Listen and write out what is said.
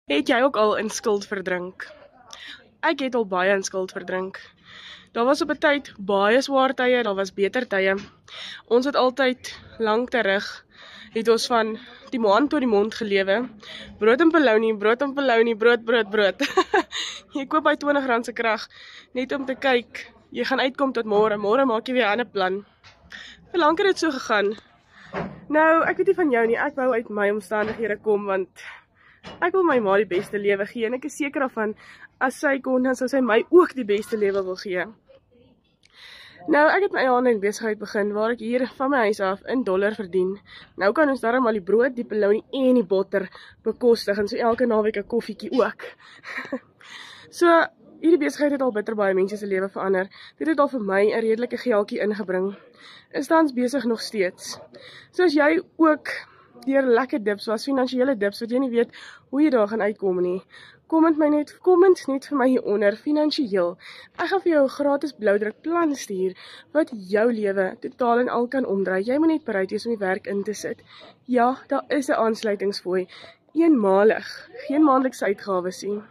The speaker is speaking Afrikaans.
Het jy ook al in skuld verdrink? Ek het al baie in skuld verdrink. Daar was op 'n tyd baie swaar tye, daar was beter tye. Ons het altyd lank terug, het ons van die maan tot die mond gelewe. Brood en polony, brood en polony, brood, brood, brood. Jy koop by R20 se krag, net om te kyk, jy gaan uitkom tot môre, môre maak jy weer 'n ander plan. Hoe lank het dit so gegaan? Nou, ek weet nie van jou nie, ek wou uit my omstandighede kom, want ek wil my ma die beste lewe gee, en ek is seker daarvan, as sy kon, dan sou sy my ook die beste lewe wil gee. Nou, ek het my aanlyn besigheid begin, waar ek hier van my huis af in dollar verdien. Nou kan ons darm al die brood, die polony en die botter bekostig, en so elke naweek 'n koffietjie ook. So, hierdie besigheid het al bitter baie mense se lewe verander. Dit het al vir my 'n redelike geldjie ingebring. Is tans besig nog steeds. So as jy ook deur lekker dips was, finansiële dips, wat jy nie weet hoe jy daar gaan uitkom nie, comment net vir my hieronder, finansiëel. Ek gaan vir jou 'n gratis bloudruk plan stuur, wat jou lewe totaal en al kan omdraai. Jy moet net bereid wees om die werk in te sit. Ja, daar is 'n aansluitingsfooi, eenmalig, geen maandelikse uitgawes nie.